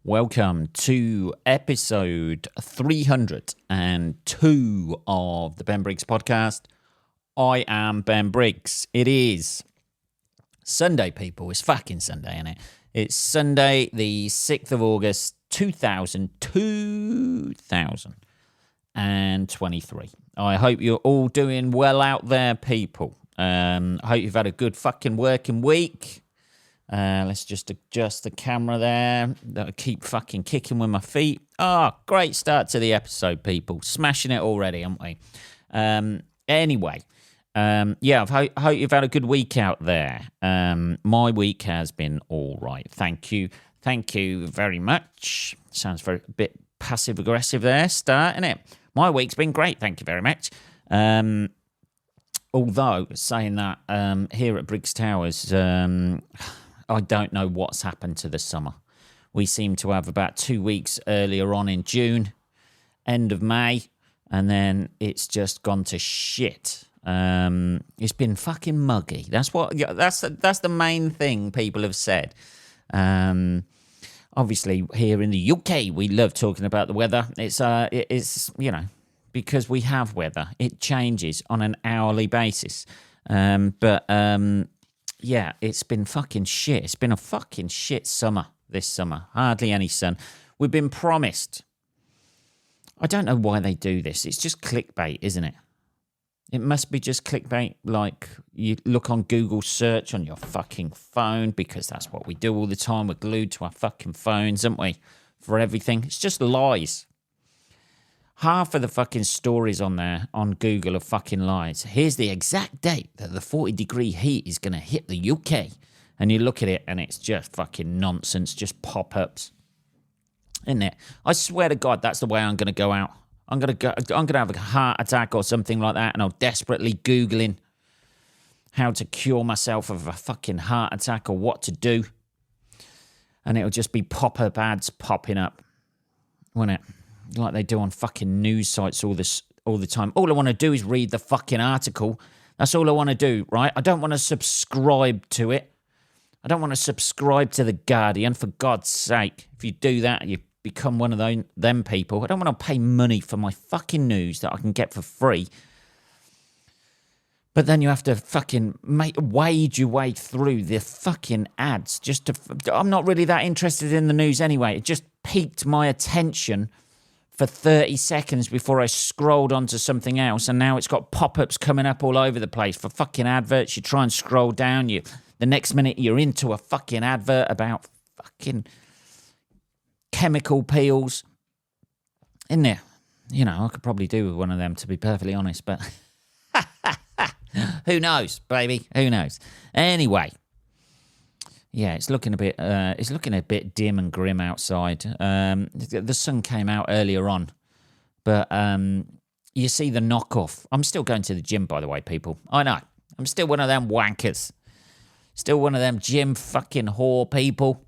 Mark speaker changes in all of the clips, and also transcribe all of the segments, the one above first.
Speaker 1: Welcome to episode 302 of the Ben Briggs podcast. I am Ben Briggs. It is Sunday, people. It's fucking Sunday, isn't it? It's Sunday, the 6th of August, 2023. I hope you're all doing well out there, people. I hope you've had a good fucking working week. Let's just adjust the camera there. That'll keep fucking kicking with my feet. Great start to the episode, people. Smashing it already, aren't we? Anyway, I hope you've had a good week out there. My week has been all right. Thank you. Thank you very much. Sounds a bit passive-aggressive there, starting it. My week's been great. Thank you very much. Although, saying that, here at Briggs Towers, I don't know what's happened to the summer. We seem to have about 2 weeks earlier on in June, end of May, and then it's just gone to shit. It's been fucking muggy. That's the main thing people have said. Obviously, here in the UK, we love talking about the weather. It's because we have weather. It changes on an hourly basis. Yeah, it's been fucking shit. It's been a fucking shit summer this summer. Hardly any sun. We've been promised. I don't know why they do this. It's just clickbait, isn't it? It must be just clickbait, like you look on Google search on your fucking phone, because that's what we do all the time. We're glued to our fucking phones, aren't we? For everything. It's just lies. Half of the fucking stories on there on Google are fucking lies. Here's the exact date that the 40-degree heat is going to hit the UK. And you look at it and it's just fucking nonsense, just pop-ups. Isn't it? I swear to God, that's the way I'm going to go out. I'm going to have a heart attack or something like that, and I'm desperately Googling how to cure myself of a fucking heart attack or what to do. And it'll just be pop-up ads popping up, won't it? Like they do on fucking news sites all the time. All I want to do is read the fucking article. That's all I want to do, right? I don't want to subscribe to it. I don't want to subscribe to The Guardian, for God's sake. If you do that, you become one of them people. I don't want to pay money for my fucking news that I can get for free. But then you have to fucking wade your way through the fucking ads. I'm not really that interested in the news anyway. It just piqued my attention for 30 seconds before I scrolled onto something else, and now it's got pop-ups coming up all over the place for fucking adverts. You try and scroll down, the next minute you're into a fucking advert about fucking chemical peels. Isn't there? I could probably do with one of them, to be perfectly honest, but who knows, baby? Who knows? Anyway. Yeah, it's looking a bit dim and grim outside. The sun came out earlier on, but you see the knockoff. I'm still going to the gym, by the way, people. I know. I'm still one of them wankers. Still one of them gym fucking whore people.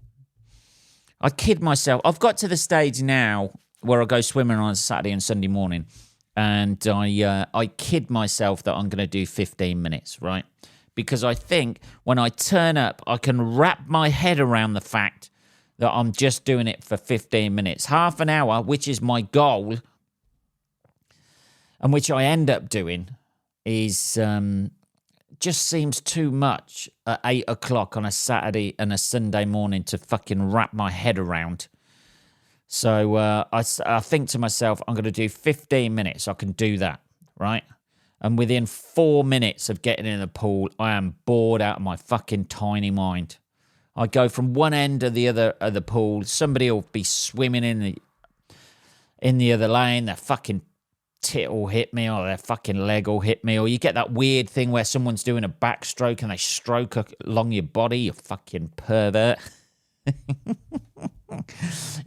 Speaker 1: I kid myself. I've got to the stage now where I go swimming on a Saturday and Sunday morning, and I kid myself that I'm going to do 15 minutes, right? Because I think when I turn up, I can wrap my head around the fact that I'm just doing it for 15 minutes. Half an hour, which is my goal, and which I end up doing, is just seems too much at 8 o'clock on a Saturday and a Sunday morning to fucking wrap my head around. So I think to myself, I'm going to do 15 minutes. I can do that, right? And within 4 minutes of getting in the pool, I am bored out of my fucking tiny mind. I go from one end of the pool. Somebody will be swimming in the other lane. Their fucking tit will hit me, or their fucking leg will hit me. Or you get that weird thing where someone's doing a backstroke and they stroke along your body. You fucking pervert. You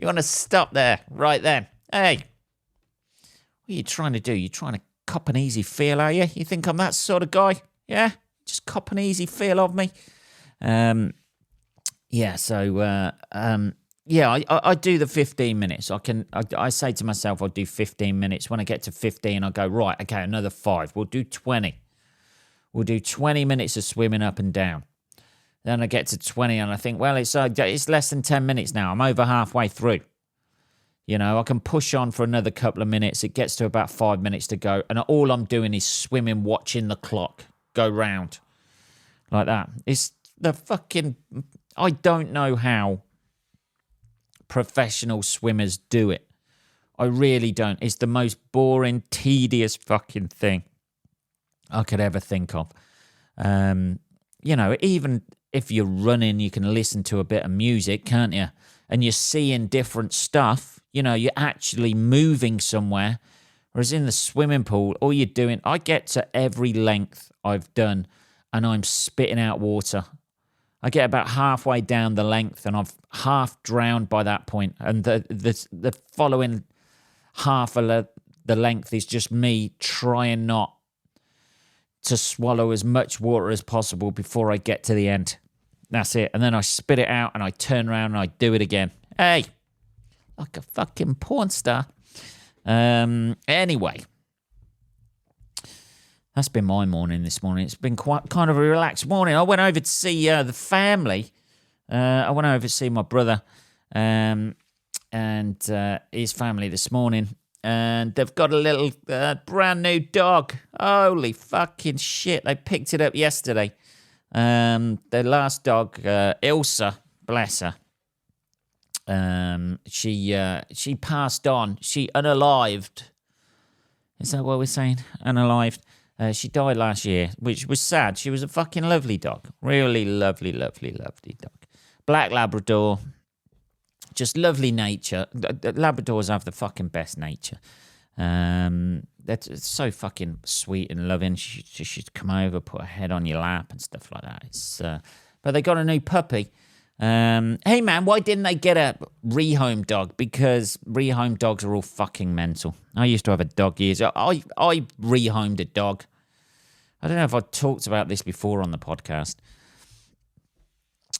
Speaker 1: want to stop there right then? Hey, what are you trying to do? You're trying to cop an easy feel, are you? You think I'm that sort of guy? Yeah? Just cop an easy feel of me? I do the 15 minutes. I say to myself, I'll do 15 minutes. When I get to 15, I go, right, okay, another 5. We'll do 20. We'll do 20 minutes of swimming up and down. Then I get to 20 and I think, well, it's less than 10 minutes now. I'm over halfway through. You know, I can push on for another couple of minutes. It gets to about 5 minutes to go. And all I'm doing is swimming, watching the clock go round like that. It's the fucking... I don't know how professional swimmers do it. I really don't. It's the most boring, tedious fucking thing I could ever think of. You know, even if you're running, you can listen to a bit of music, can't you? And you're seeing different stuff. You know, you're actually moving somewhere. Whereas in the swimming pool, all you're doing, I get to every length I've done and I'm spitting out water. I get about halfway down the length and I've half drowned by that point. And the following half of the length is just me trying not to swallow as much water as possible before I get to the end. That's it. And then I spit it out and I turn around and I do it again. Hey, like a fucking porn star. Anyway, that's been my morning this morning. It's been quite kind of a relaxed morning. I went over to see the family. I went over to see my brother and his family this morning. And they've got a little brand new dog. Holy fucking shit. They picked it up yesterday. Their last dog, Ilsa, bless her. She passed on. She unalived. Is that what we're saying? Unalived. She died last year, which was sad. She was a fucking lovely dog. Really lovely, lovely, lovely dog. Black Labrador. Just lovely nature. Labradors have the fucking best nature. That's so fucking sweet and loving. She should come over, put her head on your lap and stuff like that. But they got a new puppy. Hey man, why didn't they get a rehome dog? Because rehome dogs are all fucking mental. I used to have a dog years ago. I rehomed a dog. I don't know if I talked about this before on the podcast.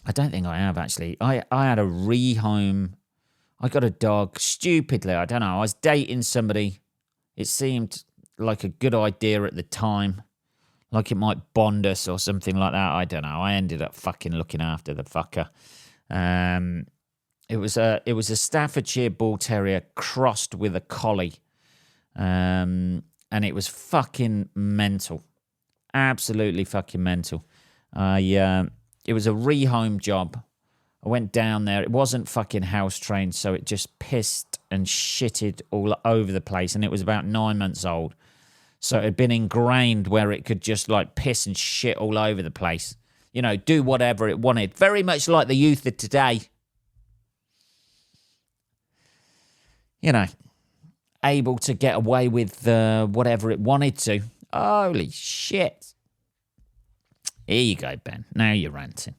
Speaker 1: I don't think I have, actually. I had a rehome. I got a dog stupidly. I don't know. I was dating somebody. It seemed like a good idea at the time. Like it might bond us or something like that. I don't know. I ended up fucking looking after the fucker. It was a Staffordshire Bull Terrier crossed with a collie. And it was fucking mental. Absolutely fucking mental. It was a rehome job. I went down there. It wasn't fucking house trained, so it just pissed and shitted all over the place. And it was about 9 months old. So it had been ingrained where it could just like piss and shit all over the place. You know, do whatever it wanted. Very much like the youth of today. You know, able to get away with whatever it wanted to. Holy shit. Here you go, Ben. Now you're ranting.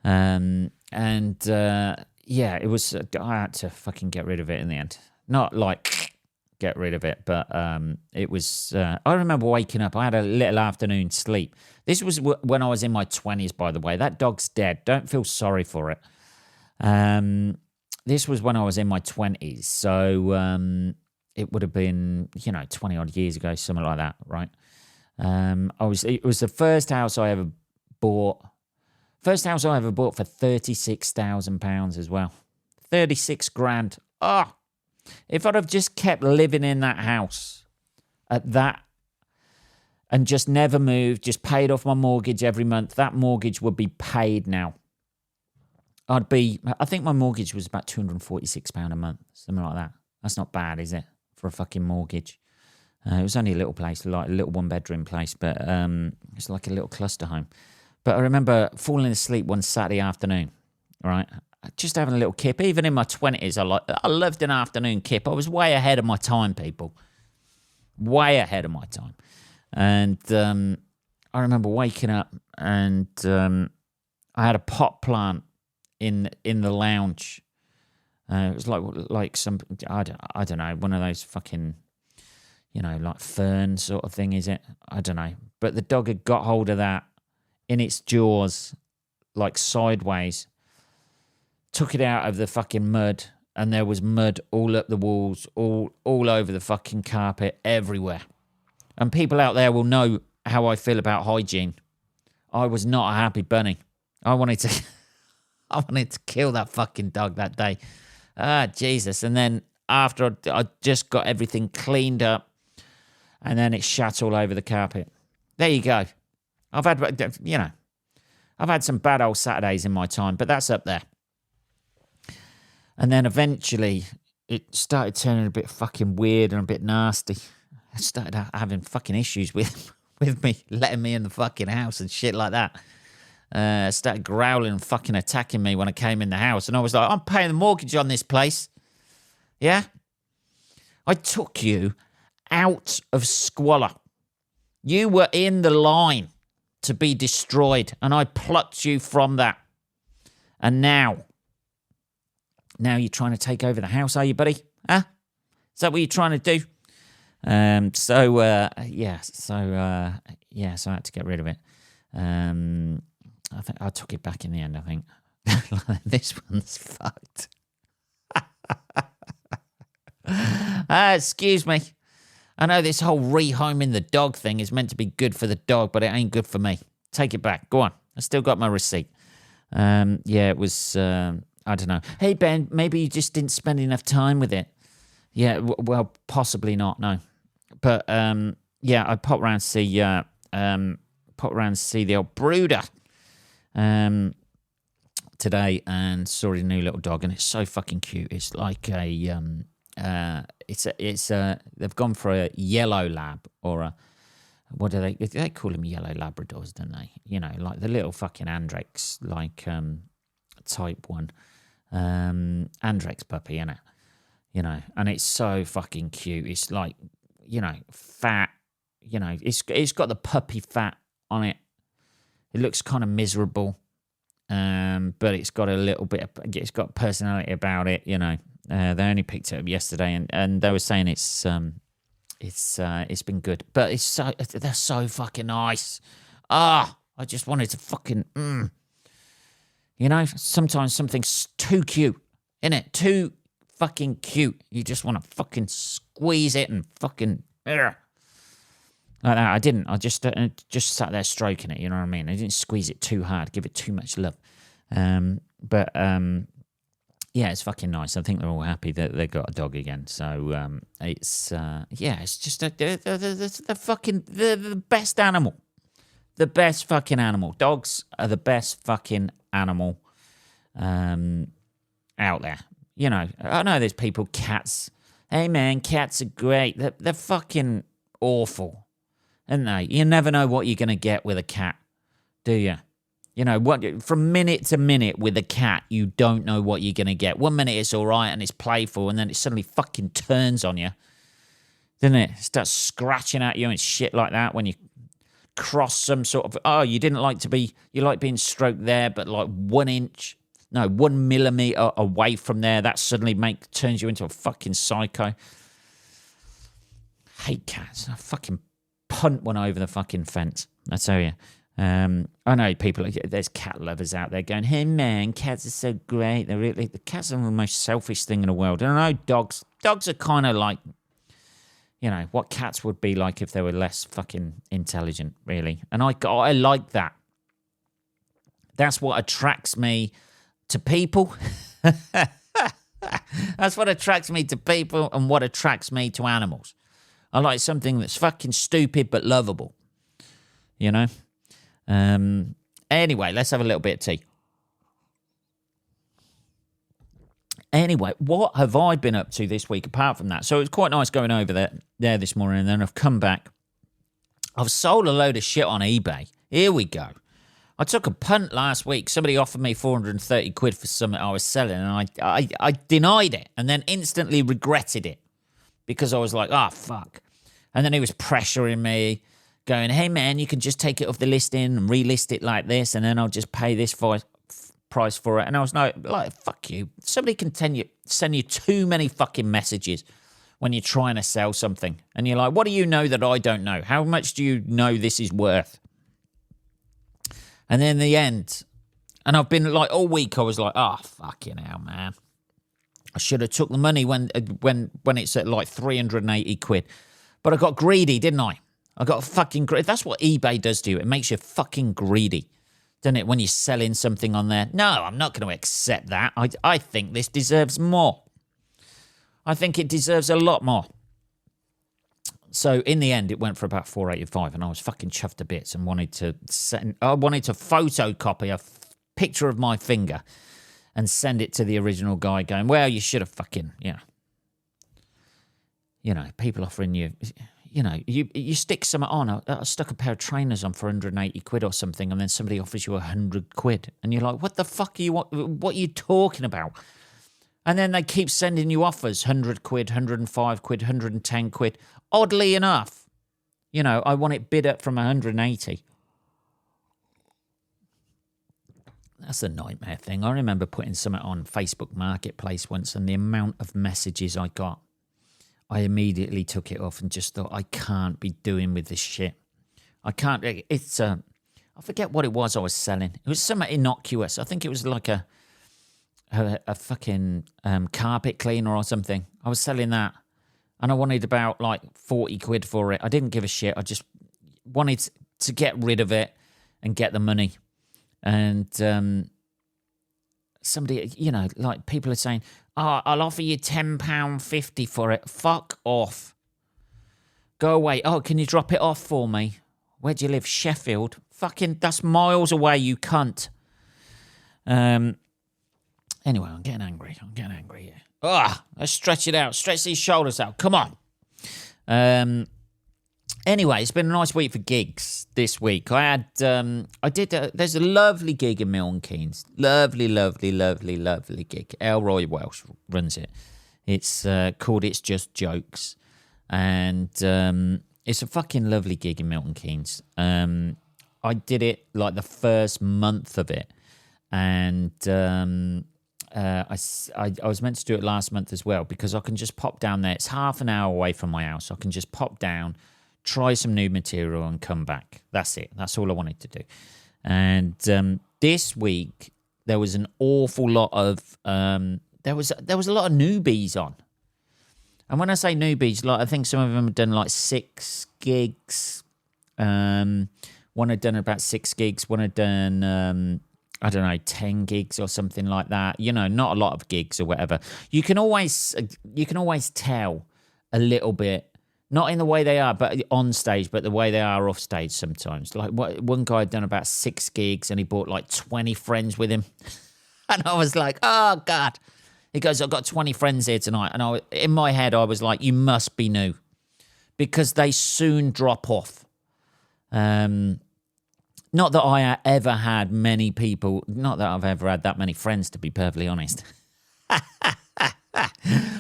Speaker 1: Yeah, it was... I had to fucking get rid of it in the end. Not like get rid of it, but it was... I remember waking up. I had a little afternoon sleep. This was when I was in my 20s, by the way. That dog's dead. Don't feel sorry for it. This was when I was in my 20s. So it would have been, 20-odd years ago, something like that, right? It was the first house I ever bought. First house I ever bought for £36,000 as well. 36 grand. Oh, if I'd have just kept living in that house at that and just never moved, just paid off my mortgage every month, that mortgage would be paid now. I think my mortgage was about £246 a month, something like that. That's not bad, is it, for a fucking mortgage? It was only a little place, like a little one-bedroom place, but it's like a little cluster home. But I remember falling asleep one Saturday afternoon, right? Just having a little kip. Even in my 20s, I loved an afternoon kip. I was way ahead of my time, people. Way ahead of my time. And I remember waking up and I had a pot plant in the lounge. It was like some, I don't know, one of those fucking, like fern sort of thing, is it? I don't know. But the dog had got hold of that in its jaws, like sideways, took it out of the fucking mud, and there was mud all up the walls, all over the fucking carpet, everywhere. And people out there will know how I feel about hygiene. I was not a happy bunny. I wanted to, I wanted to kill that fucking dog that day. Ah, Jesus. And then after I just got everything cleaned up, and then it shat all over the carpet. There you go. I've had some bad old Saturdays in my time, but that's up there. And then eventually it started turning a bit fucking weird and a bit nasty. I started having fucking issues with me, letting me in the fucking house and shit like that. Started growling and fucking attacking me when I came in the house. And I was like, I'm paying the mortgage on this place. Yeah? I took you out of squalor. You were in the line to be destroyed, and I plucked you from that. And now you're trying to take over the house, are you, buddy? Huh? Is that what you're trying to do? So I had to get rid of it. I think I took it back in the end, I think. This one's fucked. Excuse me. I know this whole rehoming the dog thing is meant to be good for the dog, but it ain't good for me. Take it back. Go on. I still got my receipt. It was, I don't know. Hey, Ben, maybe you just didn't spend enough time with it. Yeah, well, possibly not, no. But, I popped around to see the old brooder today and saw his new little dog, and it's so fucking cute. It's like they've gone for a yellow lab, or a, what do they call them, yellow Labradors, don't they? You know, like the little fucking Andrex, like type 1 Andrex puppy, innit? You know, and it's so fucking cute. It's like, you know, fat, you know, it's got the puppy fat on it. It looks kind of miserable, but it's got a little bit of, it's got personality about it, you know. They only picked it up yesterday, and they were saying it's been good, but they're so fucking nice. I just wanted to fucking, you know, sometimes something's too cute, innit? Too fucking cute. You just want to fucking squeeze it and fucking like that. I didn't. I just sat there stroking it. You know what I mean? I didn't squeeze it too hard, give it too much love. Yeah, it's fucking nice. I think they're all happy that they got a dog again. So it's just the best animal. The best fucking animal. Dogs are the best fucking animal out there. You know, I know there's people, cats. Hey man, cats are great. They're fucking awful, aren't they? You never know what you're going to get with a cat, do you? You know, what, from minute to minute with a cat, you don't know what you're going to get. 1 minute it's all right and it's playful, and then it suddenly fucking turns on you, doesn't it? It starts scratching at you and shit like that when you cross some sort of, you like being stroked there, but like 1 millimeter away from there, that suddenly turns you into a fucking psycho. Hate cats. I fucking punt one over the fucking fence. I tell you. I know people, there's cat lovers out there going, hey man, cats are so great. The cats are the most selfish thing in the world. And I know dogs are kind of like, you know, what cats would be like if they were less fucking intelligent, really. And I like that. That's what attracts me to people. That's what attracts me to people and what attracts me to animals. I like something that's fucking stupid but lovable, you know? Anyway, let's have a little bit of tea. Anyway, what have I been up to this week apart from that? So it was quite nice going over there this morning, and then I've come back. I've sold a load of shit on eBay. Here we go. I took a punt last week. Somebody offered me 430 quid for something I was selling, and I denied it and then instantly regretted it because I was like, fuck. And then he was pressuring me, going, hey, man, you can just take it off the listing and relist it like this, and then I'll just pay this price for it. And I was like, fuck you. Somebody can send you too many fucking messages when you're trying to sell something. And you're like, what do you know that I don't know? How much do you know this is worth? And then in the end, and I've been like, all week I was like, fucking hell, man. I should have took the money when it's at like 380 quid. But I got greedy, didn't I? I got fucking greedy. That's what eBay does to you. It makes you fucking greedy. Doesn't it? When you're selling something on there. No, I'm not going to accept that. I think this deserves more. I think it deserves a lot more. So in the end, it went for about $4.85, and I was fucking chuffed to bits and wanted to photocopy a picture of my finger and send it to the original guy, going, "Well, you should have fucking, people offering you." You stick something on. I stuck a pair of trainers on for 180 quid or something, and then somebody offers you 100 quid. And you're like, what the fuck are you, what are you talking about? And then they keep sending you offers, 100 quid, 105 quid, 110 quid. Oddly enough, I want it bid up from 180. That's a nightmare thing. I remember putting something on Facebook Marketplace once, and the amount of messages I got, I immediately took it off and just thought, I can't be doing with this shit. I can't. It's I forget what it was I was selling. It was something innocuous. I think it was like a fucking carpet cleaner or something. I was selling that, and I wanted about like 40 quid for it. I didn't give a shit. I just wanted to get rid of it and get the money. And somebody, like people are saying, "Oh, I'll offer you £10.50 for it." Fuck off. Go away. Oh, can you drop it off for me? Where do you live? Sheffield? Fucking, that's miles away, you cunt. Anyway, I'm getting angry. Here. Let's stretch it out. Stretch these shoulders out. Come on. Anyway, it's been a nice week for gigs this week. there's a lovely gig in Milton Keynes. Lovely gig. Elroy Welsh runs it. It's called It's Just Jokes. And it's a fucking lovely gig in Milton Keynes. I did it like the first month of it. And I was meant to do it last month as well, because I can just pop down there. It's half an hour away from my house. I can just pop down, try some new material and come back. That's it. That's all I wanted to do. And this week there was an awful lot of there was a lot of newbies on. And when I say newbies, like I think some of them have done like 6 gigs. One had done about 6 gigs. One had done 10 gigs or something like that. Not a lot of gigs or whatever. You can always tell a little bit. Not in the way they are, but on stage, but the way they are off stage sometimes. Like one guy had done about 6 gigs and he brought like 20 friends with him. And I was like, oh, God. He goes, I've got 20 friends here tonight. And in my head, I was like, you must be new. Because they soon drop off. Not that I ever had many people, not that I've ever had that many friends, to be perfectly honest.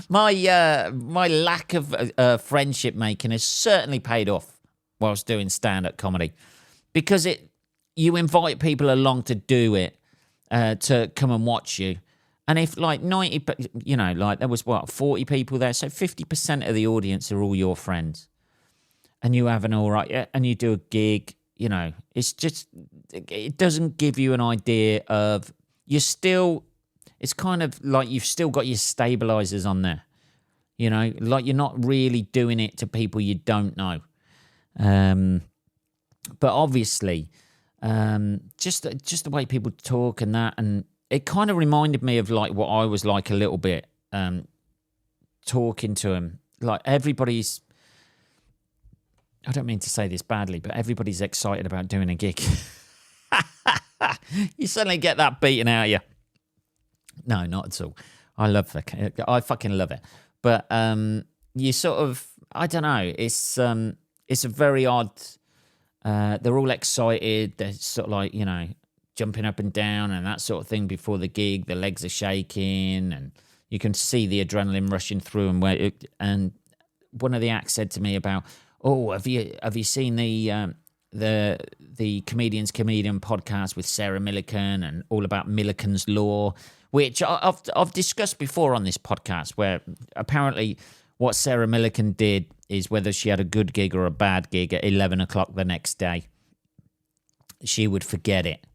Speaker 1: My lack of friendship making has certainly paid off whilst doing stand-up comedy, because you invite people along to do it, to come and watch you, and if like 90, like there was 40 people there, so 50% of the audience are all your friends, and you have an all right, and you do a gig, it's just, it doesn't give you an idea of, it's kind of like you've still got your stabilizers on there. Like you're not really doing it to people you don't know. But obviously, just the way people talk and that, and it kind of reminded me of like what I was like a little bit, talking to them. Like everybody's, I don't mean to say this badly, but everybody's excited about doing a gig. You suddenly get that beaten out of you. No, not at all. I fucking love it. But you sort of, I don't know. It's a very odd. They're all excited. They're sort of like jumping up and down and that sort of thing before the gig. The legs are shaking, and you can see the adrenaline rushing through them. And one of the acts said to me about, "Oh, have you seen the Comedian podcast with Sarah Millican and all about Millican's Law?" Which I've discussed before on this podcast, where apparently what Sarah Millican did is, whether she had a good gig or a bad gig at 11 o'clock the next day, she would forget it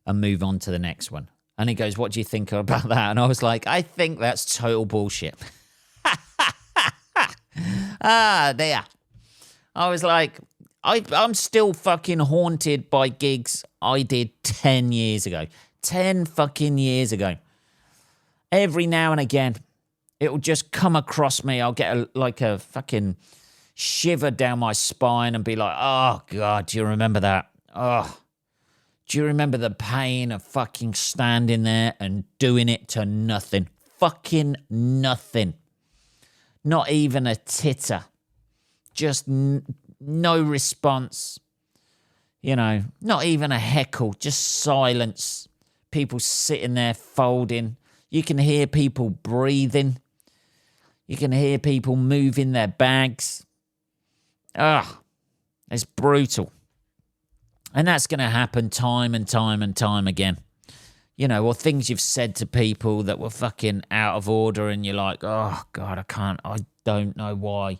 Speaker 1: and move on to the next one. And he goes, "What do you think about that?" And I was like, I think that's total bullshit. There. I was like, I'm still fucking haunted by gigs I did 10 years ago. 10 fucking years ago. Every now and again, it'll just come across me. I'll get a fucking shiver down my spine and be like, oh, God, do you remember that? Oh, do you remember the pain of fucking standing there and doing it to nothing? Fucking nothing. Not even a titter. Just no response. You know, not even a heckle, just silence. People sitting there folding. You can hear people breathing. You can hear people moving their bags. Ugh, it's brutal. And that's going to happen time and time and time again. You know, or things you've said to people that were fucking out of order and you're like, oh, God, I don't know why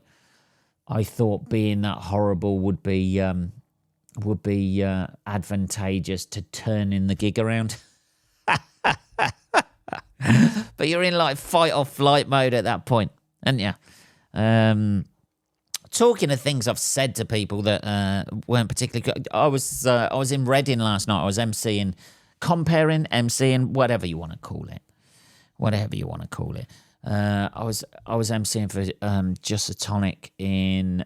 Speaker 1: I thought being that horrible would be advantageous to turning the gig around. But you're in like fight or flight mode at that point, aren't you? Talking of things I've said to people that weren't particularly good, I was in Reading last night. I was emceeing, whatever you want to call it. I was emceeing for Just a Tonic in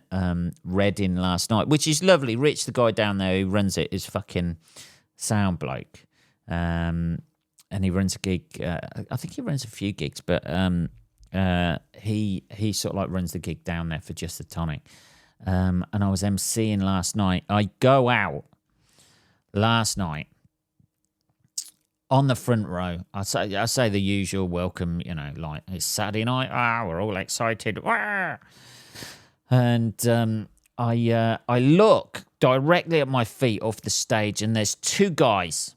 Speaker 1: Reading last night, which is lovely. Rich, the guy down there who runs it, is fucking sound bloke. And he runs a gig. I think he runs a few gigs, but he sort of like runs the gig down there for Just a Tonic. And I was emceeing last night. I go out last night on the front row. I say the usual welcome, you know, like it's Saturday night. We're all excited. And I look directly at my feet off the stage, and there's two guys.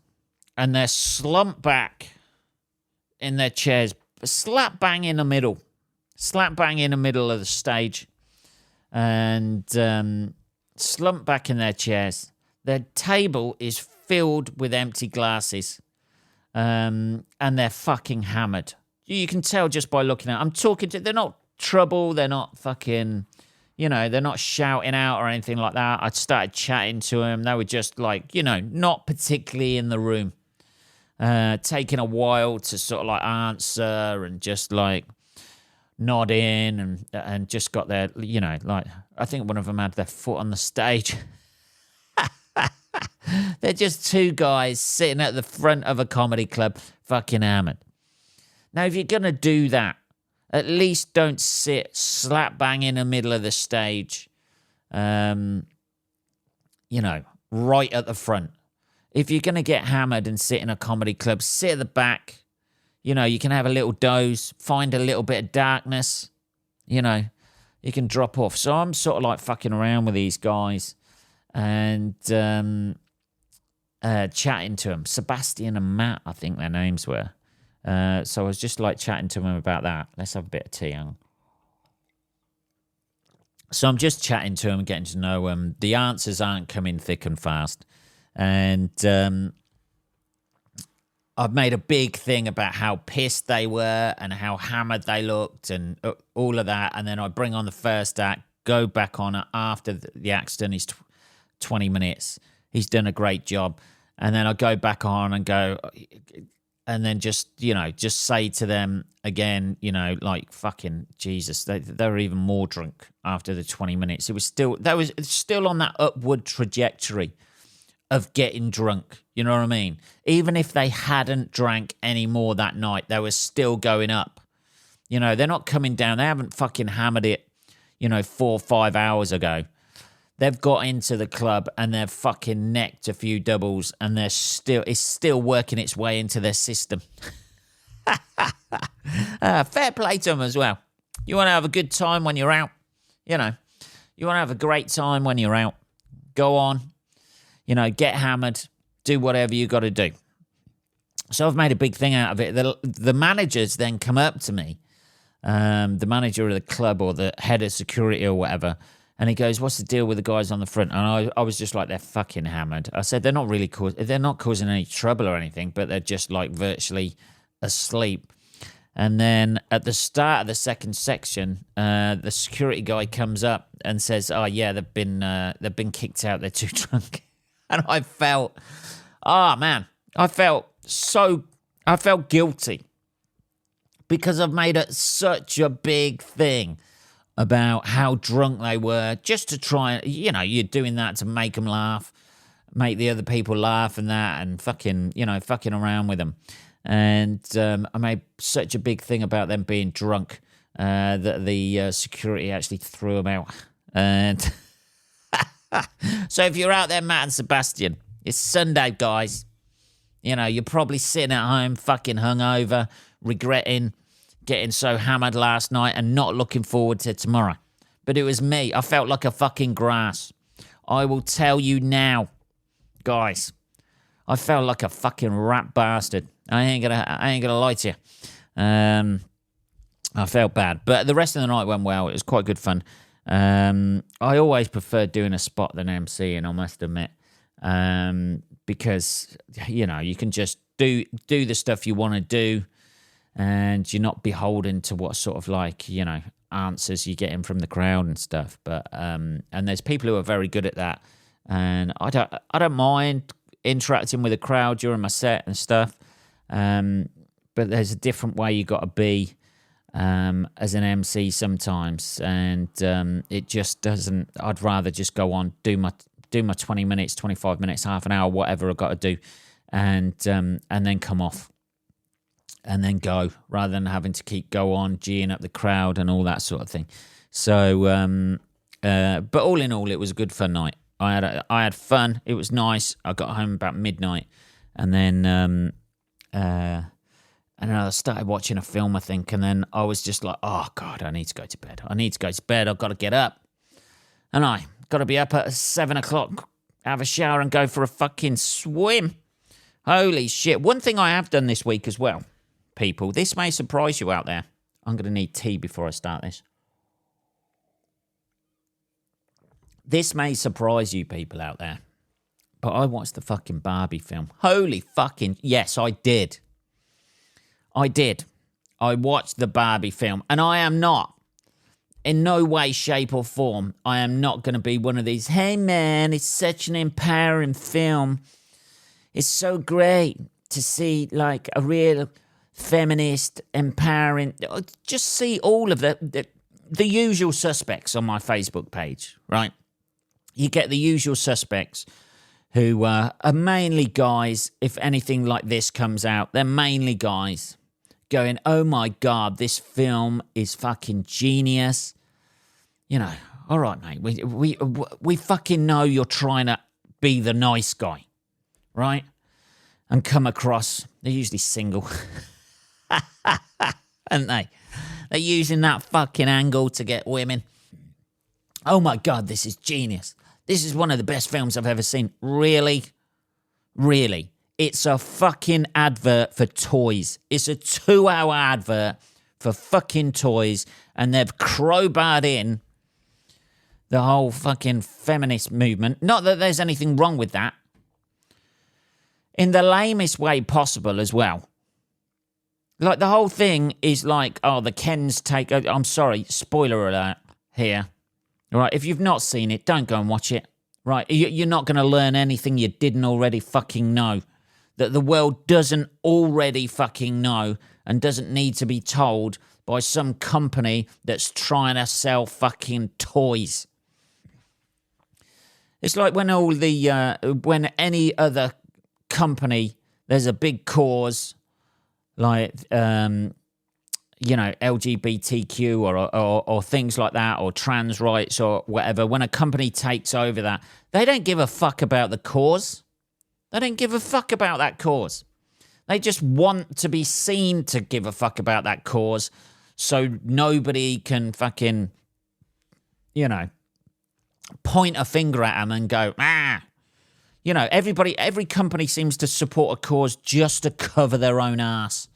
Speaker 1: And they're slumped back in their chairs, slap bang in the middle of the stage, and slumped back in their chairs. Their table is filled with empty glasses, and they're fucking hammered. You can tell just by looking at them. I'm talking to, they're not trouble, they're not fucking, you know, they're not shouting out or anything like that. I started chatting to them. They were just like, you know, not particularly in the room. Taking a while to sort of like answer and just like nod in and just got their, you know, like I think one of them had their foot on the stage. They're just two guys sitting at the front of a comedy club fucking hammered. Now, if you're going to do that, at least don't sit slap bang in the middle of the stage, you know, right at the front. If you're going to get hammered and sit in a comedy club, sit at the back. You know, you can have a little doze, find a little bit of darkness. You know, you can drop off. So I'm sort of like fucking around with these guys and chatting to them. Sebastian and Matt, I think their names were. So I was just like chatting to them about that. Let's have a bit of tea on. So I'm just chatting to them, getting to know them. The answers aren't coming thick and fast. And I've made a big thing about how pissed they were and how hammered they looked and all of that. And then I bring on the first act, go back on after the act's done his 20 minutes. He's done a great job. And then I go back on and go, and then just, you know, just say to them again, you know, like fucking Jesus, they were even more drunk after the 20 minutes. It was still on that upward trajectory of getting drunk, you know what I mean? Even if they hadn't drank any more that night, they were still going up. You know, they're not coming down. They haven't fucking hammered it, you know, 4 or 5 hours ago. They've got into the club and they've fucking necked a few doubles and it's still working its way into their system. Fair play to them as well. You want to have a good time when you're out, you know. You want to have a great time when you're out. Go on. You know, get hammered, do whatever you got to do. So I've made a big thing out of it. The managers then come up to me, the manager of the club or the head of security or whatever, and he goes, "What's the deal with the guys on the front?" And I was just like, "They're fucking hammered." I said, "They're not causing any trouble or anything, but they're just like virtually asleep." And then at the start of the second section, the security guy comes up and says, "Oh yeah, they've been kicked out. They're too drunk." And I felt Man, I felt guilty because I've made it such a big thing about how drunk they were, just to try, you're doing that to make them laugh, make the other people laugh and that, and fucking around with them. And I made such a big thing about them being drunk that the security actually threw them out. And so if you're out there, Matt and Sebastian, it's Sunday, guys. You're probably sitting at home fucking hungover, regretting getting so hammered last night and not looking forward to tomorrow. But it was me. I felt like a fucking grass. I will tell you now, guys, I felt like a fucking rat bastard. I ain't gonna lie to you. I felt bad. But the rest of the night went well. It was quite good fun. I always prefer doing a spot than MCing, I must admit. Because, you can just do the stuff you want to do, and you're not beholden to what sort of answers you're getting from the crowd and stuff. But and there's people who are very good at that, and I don't mind interacting with the crowd during my set and stuff. But there's a different way you got to be as an MC sometimes, and it just doesn't. I'd rather just go on, do my 20 minutes, 25 minutes, half an hour, whatever I've got to do, and then come off and then go, rather than having to keep go on, geeing up the crowd and all that sort of thing. So, but all in all, it was a good fun night. I had fun. It was nice. I got home about midnight, and then I started watching a film, I think, and then I was just like, oh God, I need to go to bed. I've got to get up, and I got to be up at 7 o'clock, have a shower and go for a fucking swim. Holy shit. One thing I have done this week as well, people, this may surprise you out there. I'm going to need tea before I start this. This may surprise you people out there, but I watched the fucking Barbie film. Holy fucking, yes, I did. I watched the Barbie film, and I am not, in no way, shape, or form, I am not going to be one of these, hey man, it's such an empowering film. It's so great to see a real feminist, empowering, just see all of the usual suspects on my Facebook page, right? You get the usual suspects who are mainly guys. If anything like this comes out, they're mainly guys going, oh my God, this film is fucking genius. All right, mate, we fucking know you're trying to be the nice guy, right? And come across, they're usually single, aren't they? They're using that fucking angle to get women. Oh my God, this is genius. This is one of the best films I've ever seen. Really? Really? It's a fucking advert for toys. It's a 2-hour advert for fucking toys, and they've crowbarred in the whole fucking feminist movement. Not that there's anything wrong with that. In the lamest way possible as well. The whole thing is the Kens take... I'm sorry, spoiler alert here. All right, if you've not seen it, don't go and watch it. Right, you're not going to learn anything you didn't already fucking know. That the world doesn't already fucking know and doesn't need to be told by some company that's trying to sell fucking toys. It's like when when any other company, there's a big cause LGBTQ or things like that, or trans rights or whatever. When a company takes over that, they don't give a fuck about the cause. They don't give a fuck about that cause. They just want to be seen to give a fuck about that cause, so nobody can fucking, point a finger at them and go, ah. Every company seems to support a cause just to cover their own ass.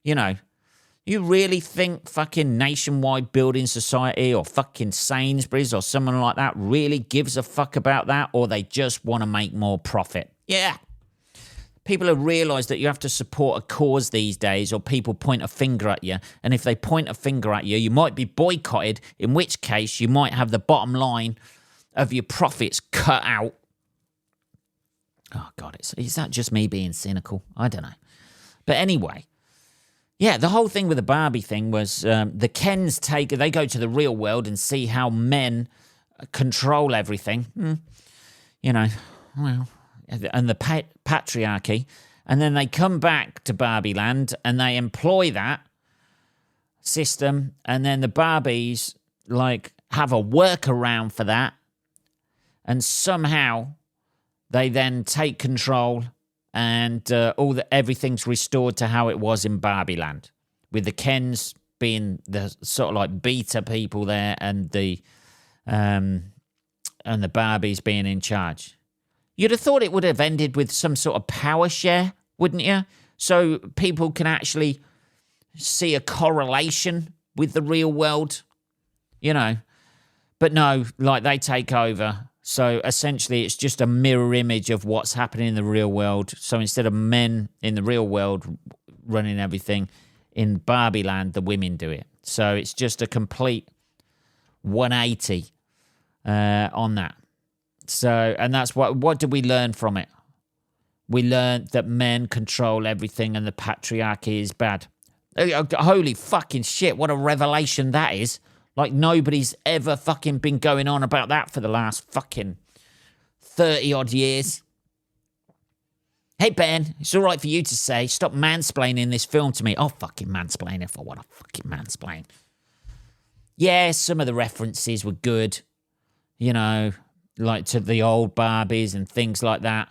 Speaker 1: You really think fucking Nationwide Building Society or fucking Sainsbury's or someone like that really gives a fuck about that, or they just want to make more profit? Yeah. People have realised that you have to support a cause these days, or people point a finger at you. And if they point a finger at you, you might be boycotted, in which case you might have the bottom line of your profits cut out. Oh, God, is that just me being cynical? I don't know. But anyway, yeah, the whole thing with the Barbie thing was the Kens they go to the real world and see how men control everything. You know, well, and the patriarchy. And then they come back to Barbie Land and they employ that system. And then the Barbies, like, have a workaround for that. And somehow they then take control and everything's restored to how it was in Barbie Land, with the Kens being the sort of like beta people there, and the Barbies being in charge. You'd have thought it would have ended with some sort of power share, wouldn't you? So people can actually see a correlation with the real world, you know. But no, like, they take over. So essentially it's just a mirror image of what's happening in the real world. So instead of men in the real world running everything, in Barbie Land, the women do it. So it's just a complete 180 on that. So, and that's what did we learn from it? We learned that men control everything and the patriarchy is bad. Holy fucking shit, what a revelation that is. Like, nobody's ever fucking been going on about that for the last fucking 30-odd years. Hey, Ben, it's all right for you to say. Stop mansplaining this film to me. I'll fucking mansplain if I want to fucking mansplain. Yeah, some of the references were good. You know, like to the old Barbies and things like that.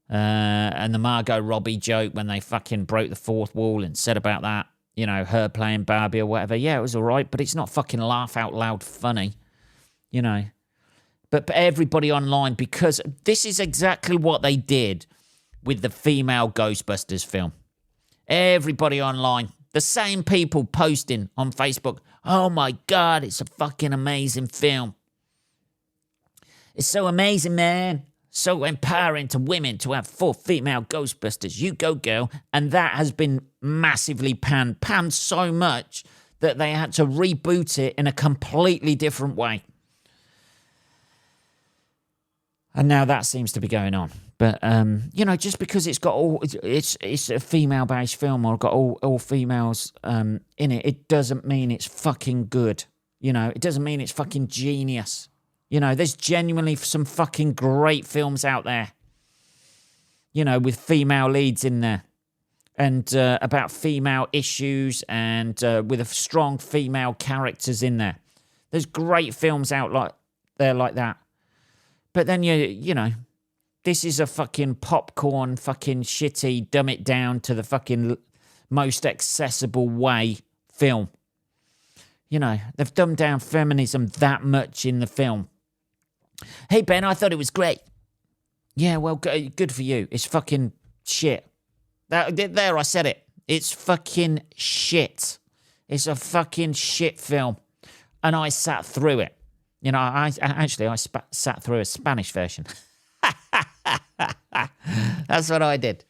Speaker 1: And the Margot Robbie joke when they fucking broke the fourth wall and said about that. You know, her playing Barbie or whatever. Yeah, it was all right, but it's not fucking laugh out loud funny, you know. But everybody online, because this is exactly what they did with the female Ghostbusters film. Everybody online, the same people posting on Facebook, oh my God, it's a fucking amazing film. It's so amazing, man. So empowering to women to have 4 female Ghostbusters. You go, girl. And that has been massively panned so much that they had to reboot it in a completely different way. And now that seems to be going on. But, you know, just because it's got it's a female-based film or got all females in it, it doesn't mean it's fucking good. You know, it doesn't mean it's fucking genius. You know, there's genuinely some fucking great films out there, you know, with female leads in there and about female issues and with strong female characters in there. There's great films out like that. But then, you know, this is a fucking popcorn, fucking shitty, dumb it down to the fucking most accessible way film. You know, they've dumbed down feminism that much in the film. Hey, Ben, I thought it was great. Yeah, well, good for you. It's fucking shit. There, I said it. It's fucking shit. It's a fucking shit film. And I sat through it. You know, I sat through a Spanish version. That's what I did.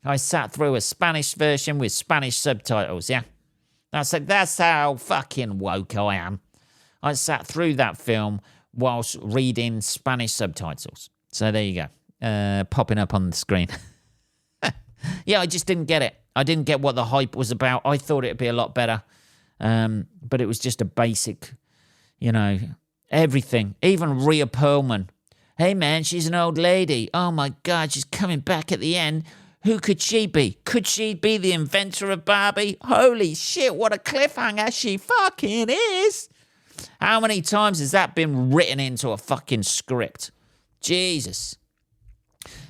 Speaker 1: I sat through a Spanish version with Spanish subtitles, yeah? That's how fucking woke I am. I sat through that film whilst reading Spanish subtitles. So there you go. Popping up on the screen. Yeah, I just didn't get it. I didn't get what the hype was about. I thought it'd be a lot better. But it was just a basic, you know, everything. Even Rhea Perlman. Hey, man, she's an old lady. Oh, my God, she's coming back at the end. Who could she be? Could she be the inventor of Barbie? Holy shit, what a cliffhanger she fucking is. How many times has that been written into a fucking script? Jesus.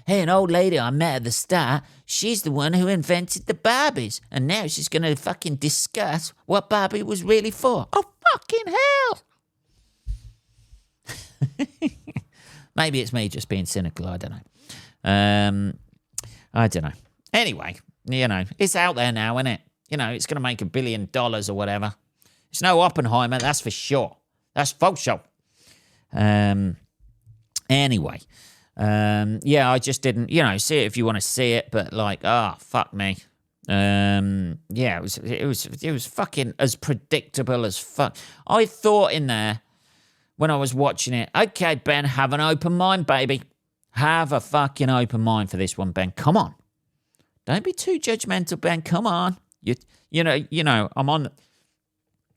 Speaker 1: Hey, an old lady I met at the start, she's the one who invented the Barbies. And now she's going to fucking discuss what Barbie was really for. Oh, fucking hell. Maybe it's me just being cynical. I don't know. I don't know. Anyway, you know, it's out there now, isn't it? You know, it's going to make $1 billion or whatever. It's no Oppenheimer, that's for sure. That's for sure. Anyway, yeah, I just didn't, you know, see it if you want to see it, but like, fuck me. Yeah, it was fucking as predictable as fuck. I thought in there when I was watching it, okay, Ben, have an open mind, baby. Have a fucking open mind for this one, Ben. Come on. Don't be too judgmental, Ben. Come on. You know, I'm on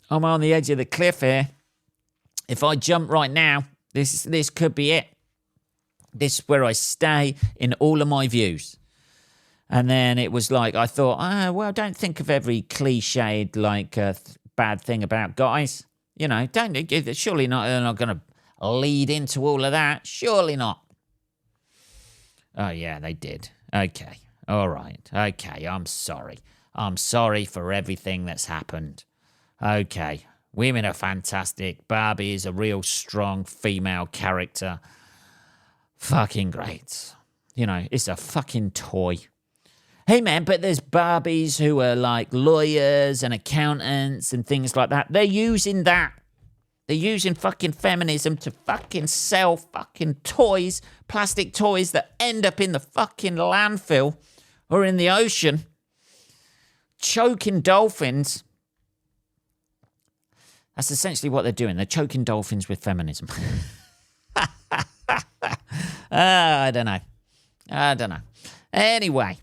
Speaker 1: the edge of the cliff here. If I jump right now, this could be it. This is where I stay in all of my views. And then it was like, I thought, well, don't think of every cliched, like, bad thing about guys. You know, surely not, they're not going to lead into all of that. Surely not. Oh, yeah, they did. Okay. All right. Okay, I'm sorry. I'm sorry for everything that's happened. Okay. Women are fantastic. Barbie is a real strong female character. Fucking great. You know, it's a fucking toy. Hey, man, but there's Barbies who are like lawyers and accountants and things like that. They're using that. They're using fucking feminism to fucking sell fucking toys, plastic toys that end up in the fucking landfill or in the ocean, choking dolphins. That's essentially what they're doing. They're choking dolphins with feminism. I don't know. Anyway.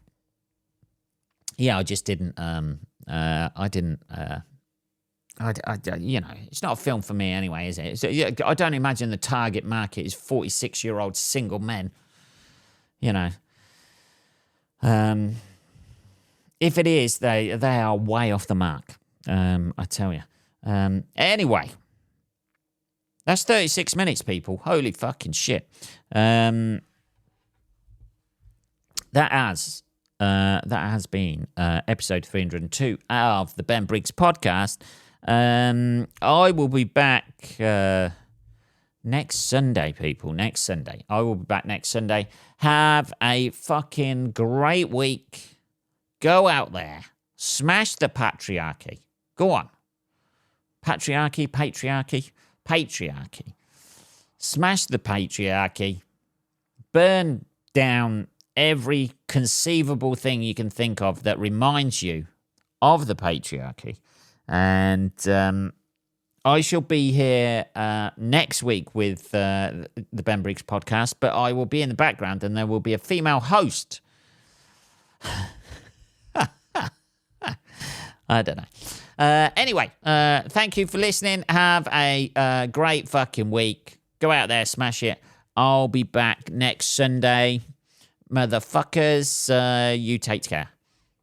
Speaker 1: Yeah, I just didn't, you know, it's not a film for me anyway, is it? So, yeah, I don't imagine the target market is 46-year-old single men, you know. If it is, they are way off the mark, I tell you. Anyway, that's 36 minutes, people. Holy fucking shit. That has been episode 302 of the Ben Briggs podcast. I will be back next Sunday, people. Next Sunday. I will be back next Sunday. Have a fucking great week. Go out there. Smash the patriarchy. Go on. Patriarchy. Smash the patriarchy. Burn down every conceivable thing you can think of that reminds you of the patriarchy. And I shall be here next week with the Ben Briggs podcast, but I will be in the background and there will be a female host. I don't know. Anyway, thank you for listening. Have a great fucking week. Go out there, smash it. I'll be back next Sunday. Motherfuckers, you take care.